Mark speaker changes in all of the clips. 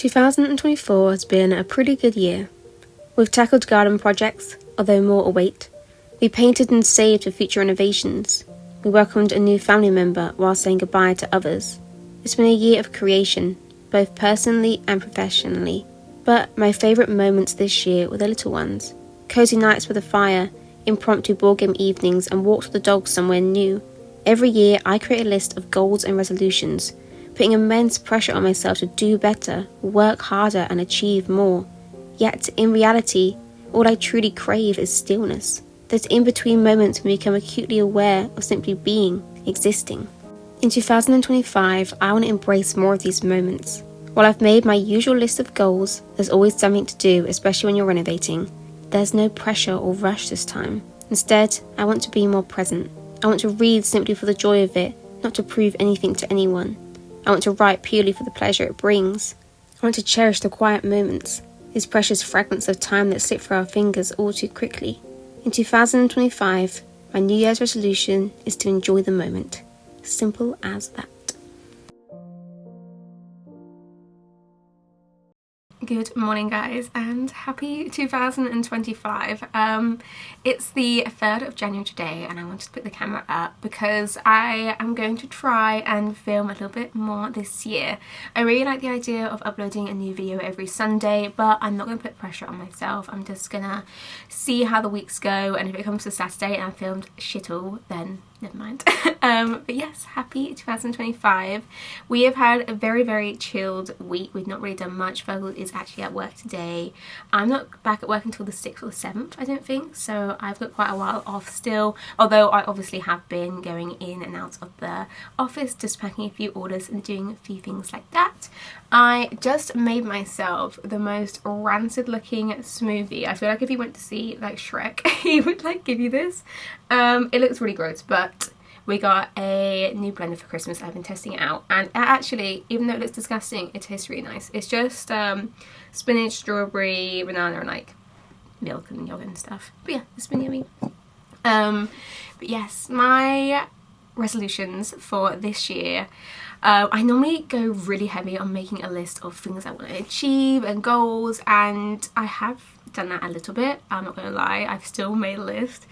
Speaker 1: 2024 has been a pretty good year. We've tackled garden projects, although more await. We painted and saved for future renovations. We welcomed a new family member while saying goodbye to others. It's been a year of creation, both personally and professionally. But my favourite moments this year were the little ones. Cozy nights with a fire, impromptu board game evenings and walks with the dogs somewhere new. Every year I create a list of goals and resolutions, putting immense pressure on myself to do better, work harder and achieve more. Yet, in reality, all I truly crave is stillness. Those in-between moments when we become acutely aware of simply being, existing. In 2025, I want to embrace more of these moments. While I've made my usual list of goals, there's always something to do, especially when you're renovating. There's no pressure or rush this time. Instead, I want to be more present. I want to read simply for the joy of it, not to prove anything to anyone. I want to write purely for the pleasure it brings. I want to cherish the quiet moments, these precious fragments of time that slip through our fingers all too quickly. In 2025, my New Year's resolution is to enjoy the moment. Simple as that. Good morning guys and happy 2025. It's the 3rd of January today and I wanted to put the camera up because I am going to try and film a little bit more this year. I really like the idea of uploading a new video every Sunday, but I'm not going to put pressure on myself. I'm just gonna see how the weeks go, and if it comes to Saturday and I filmed shit all, then never mind. But yes, happy 2025. We have had a very chilled week. We've not really done much. Fergal is actually at work today. I'm not back at work until the 6th or the 7th, I don't think, so I've got quite a while off still, although I obviously have been going in and out of the office, just packing a few orders and doing a few things like that. I just made myself the most rancid looking smoothie. I feel like if you went to see like Shrek, he would like give you this. It looks really gross, but we got a new blender for Christmas. I've been testing it out, and actually, even though it looks disgusting, it tastes really nice. It's just spinach, strawberry, banana, and like milk and yogurt and stuff. But yeah, it's been yummy. But yes, my resolutions for this year. I normally go really heavy on making a list of things I want to achieve and goals, and I have done that a little bit. I'm not gonna lie, I've still made a list,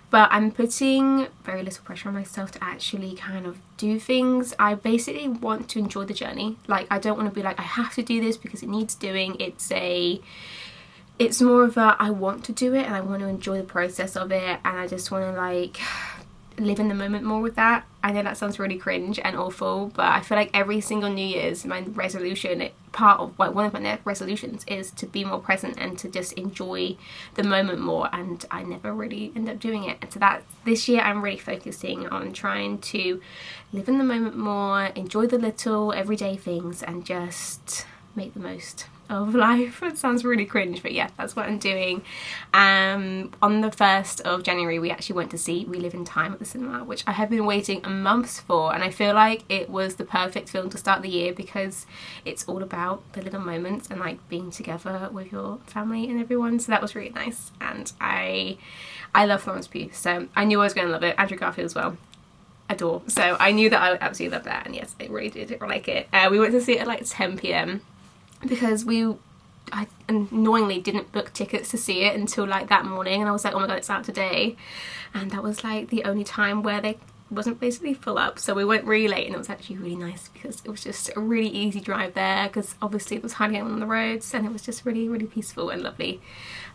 Speaker 1: but I'm putting very little pressure on myself to actually kind of do things. I basically want to enjoy the journey. Like, I don't want to be like, I have to do this because it needs doing. It's more of a, I want to do it and I want to enjoy the process of it, and I just want to like live in the moment more with that. I know that sounds really cringe and awful, but I feel like every single New Year's, my resolution, one of my resolutions is to be more present and to just enjoy the moment more, and I never really end up doing it. And so that this year I'm really focusing on trying to live in the moment more, enjoy the little everyday things, and just make the most of life. It sounds really cringe, but yeah, that's what I'm doing. On the 1st of January we actually went to see We Live in Time at the cinema, which I have been waiting months for, and I feel like it was the perfect film to start the year because it's all about the little moments and like being together with your family and everyone. So that was really nice, and I love Florence Pugh, so I knew I was going to love it. Andrew Garfield as well, adore. So I knew that I would absolutely love that, and yes, I really did like it. We went to see it at like 10 p.m. because I annoyingly didn't book tickets to see it until like that morning, and I was like, oh my god, it's out today, and that was like the only time where they wasn't basically full up. So we went really late, and it was actually really nice because it was just a really easy drive there, because obviously it was hardly anyone on the roads, and it was just really peaceful and lovely.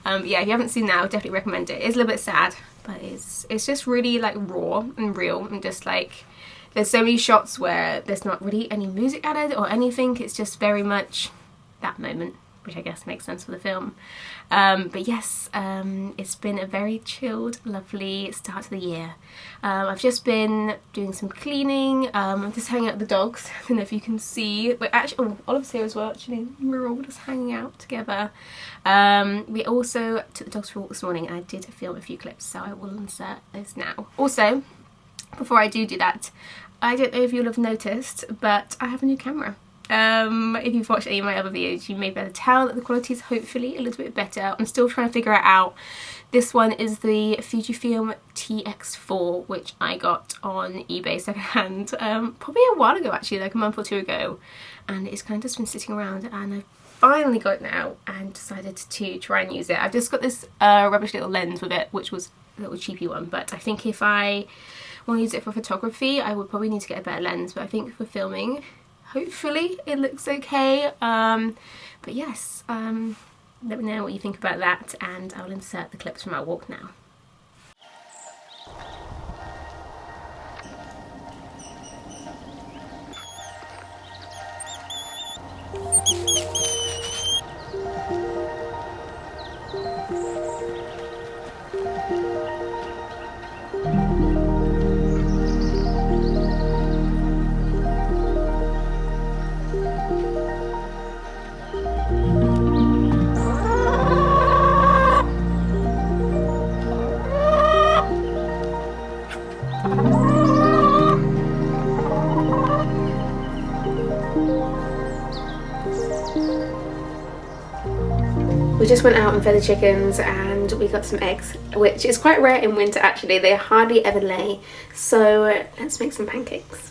Speaker 1: Yeah, if you haven't seen that, I would definitely recommend it. It's a little bit sad, but it's just really like raw and real, and just like there's so many shots where there's not really any music added or anything. It's just very much that moment, which I guess makes sense for the film. But yes, it's been a very chilled, lovely start to the year. I've just been doing some cleaning. I'm just hanging out with the dogs. I don't know if you can see, but actually, oh, Oliver's here as well. Actually, we're all just hanging out together. We also took the dogs for a walk this morning, and I did film a few clips, so I will insert those now. Also, before I do that, I don't know if you'll have noticed, but I have a new camera. If you've watched any of my other videos, you may be able to tell that the quality is hopefully a little bit better. I'm still trying to figure it out. This one is the Fujifilm TX4, which I got on eBay secondhand, probably a while ago actually, like a month or two ago, and it's kind of just been sitting around, and I've finally got it out and decided to try and use it. I've just got this rubbish little lens with it, which was a little cheapy one, but I think if I want to use it for photography, I would probably need to get a better lens, but I think for filming, hopefully it looks okay. But yes, let me know what you think about that, and I'll insert the clips from our walk now. We just went out and fed the chickens and we got some eggs, which is quite rare in winter actually. They hardly ever lay. So let's make some pancakes.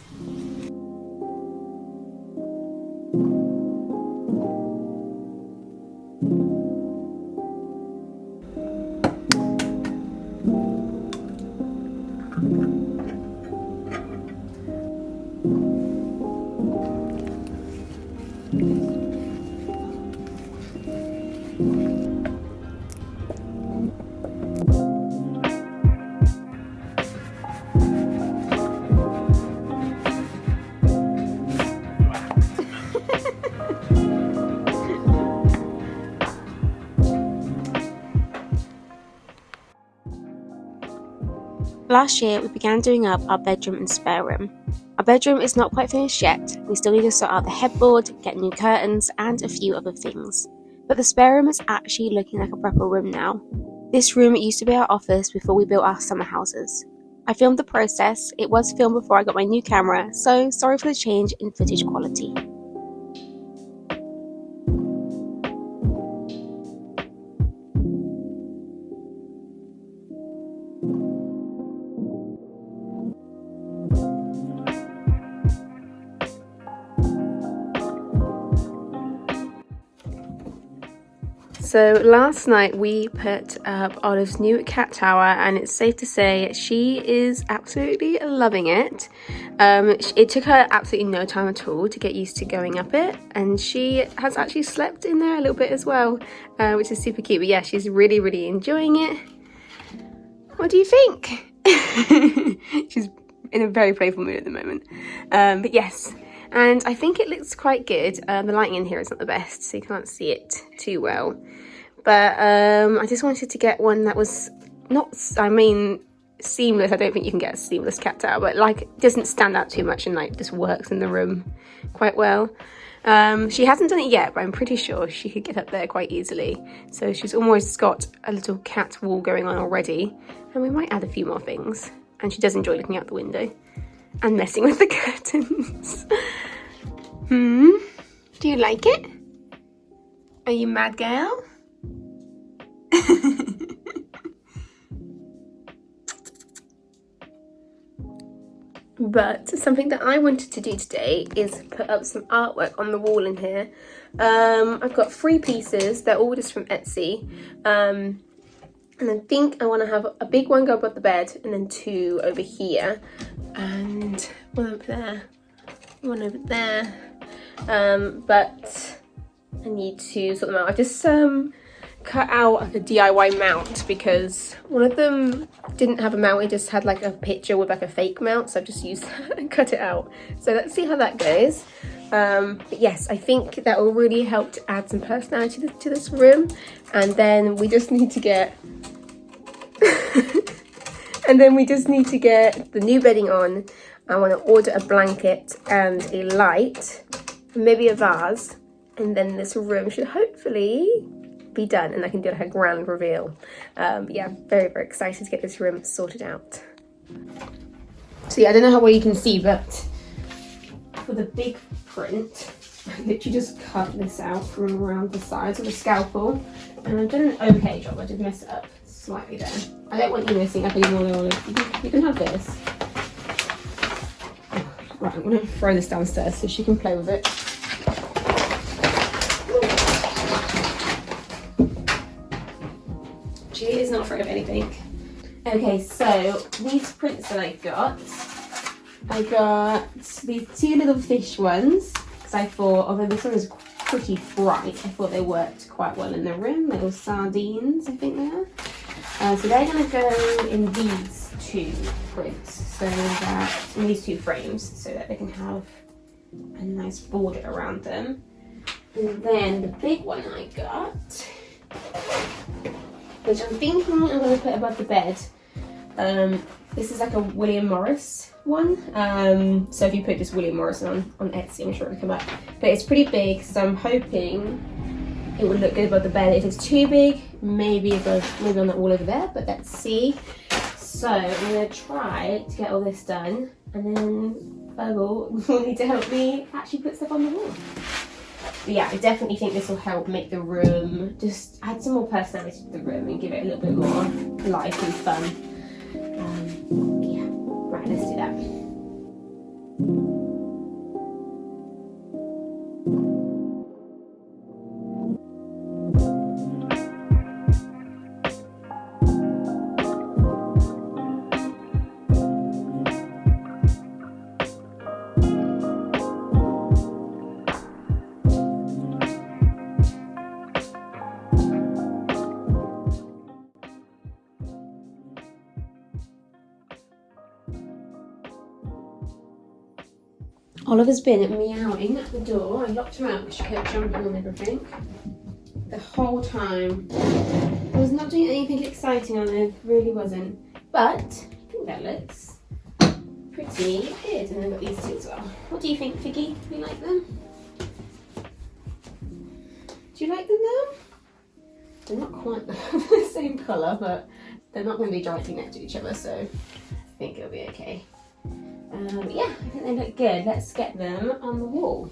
Speaker 1: Last year we began doing up our bedroom and spare room. Our bedroom is not quite finished yet, we still need to sort out the headboard, get new curtains and a few other things. But the spare room is actually looking like a proper room now. This room used to be our office before we built our summer houses. I filmed the process, it was filmed before I got my new camera, so sorry for the change in footage quality. So last night we put up Olive's new cat tower and it's safe to say she is absolutely loving it. It took her absolutely no time at all to get used to going up it, and she has actually slept in there a little bit as well, which is super cute. But yeah, she's really enjoying it. What do you think? She's in a very playful mood at the moment. But yes, and I think it looks quite good. The lighting in here is not the best, so you can't see it too well. But I just wanted to get one that was not, I mean, seamless. I don't think you can get a seamless cat tower, but like doesn't stand out too much and like just works in the room quite well. She hasn't done it yet, but I'm pretty sure she could get up there quite easily. So she's almost got a little cat wall going on already, and we might add a few more things. And she does enjoy looking out the window and messing with the curtains. Do you like it? Are you mad, girl? But something that I wanted to do today is put up some artwork on the wall in here. I've got 3 pieces, they're all just from Etsy. And I think I want to have a big one go above the bed and then 2 over here. And one over there, one over there. But I need to sort them out. I just cut out like a DIY mount because one of them didn't have a mount, it just had like a picture with like a fake mount, so I've just used that and cut it out. So let's see how that goes. But yes, I think that will really help to add some personality to this room. And then we just need to get the new bedding on. I want to order a blanket and a light, maybe a vase, and then this room should hopefully be done and I can do like a grand reveal. Yeah, very excited to get this room sorted out. So yeah, I don't know how well you can see, but for the big print I literally just cut this out from around the sides with a scalpel, and I've done an okay job. I did mess it up slightly there. I don't want you messing up anymore though, Olive. You can have this. Right, I'm gonna throw this downstairs so she can play with it. not afraid of anything. Okay, so these prints that I got these 2 little fish ones, because I thought, although this one is pretty bright, I thought they worked quite well in the room. Little sardines, I think they are. So they're going to go in these 2 prints, so that in these 2 frames, so that they can have a nice border around them. And then the big one I got, which I'm thinking I'm going to put above the bed. This is like a William Morris one. So if you put just William Morris on Etsy, I'm sure it'll come up. But it's pretty big, so I'm hoping it would look good above the bed. If it's too big, maybe on the wall over there, but let's see. So I'm going to try to get all this done, and then Virgo will need to help me actually put stuff on the wall. But yeah, I definitely think this will help make the room, just add some more personality to the room and give it a little bit more life and fun. Yeah, right, let's do that. Oliver's been meowing at the door. I locked him out because she kept jumping on everything the whole time. I was not doing anything exciting on it, really wasn't. But I think that looks pretty good. And I've got these 2 as well. What do you think, Figgy? Do you like them? Do you like them now? They're not quite the same colour, but they're not going to be directly next to each other, so I think it'll be okay. Yeah, I think they look good. Let's get them on the wall.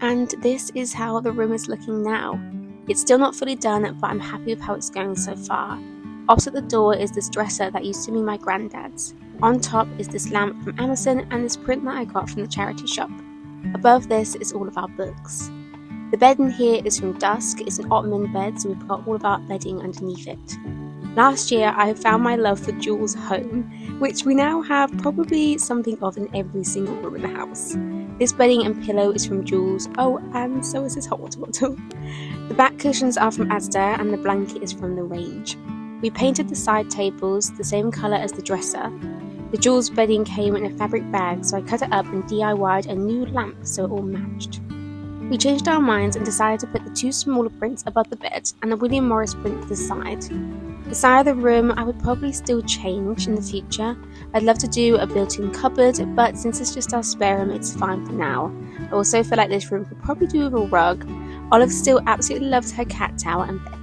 Speaker 1: And this is how the room is looking now. It's still not fully done, but I'm happy with how it's going so far. Opposite the door is this dresser that used to be my granddad's. On top is this lamp from Amazon and this print that I got from the charity shop. Above this is all of our books. The bed in here is from Dusk. It's an Ottoman bed, so we've got all of our bedding underneath it. Last year I found my love for Jules' home, which we now have probably something of in every single room in the house. This bedding and pillow is from Jules. Oh, and so is his hot water bottle. The back cushions are from Asda and the blanket is from The Range. We painted the side tables the same colour as the dresser. The Jules bedding came in a fabric bag, so I cut it up and DIY'd a new lamp so it all matched. We changed our minds and decided to put the 2 smaller prints above the bed and the William Morris print to the side. The side of the room I would probably still change in the future. I'd love to do a built-in cupboard, but since it's just our spare room, it's fine for now. I also feel like this room could probably do with a rug. Olive still absolutely loves her cat tower and bed.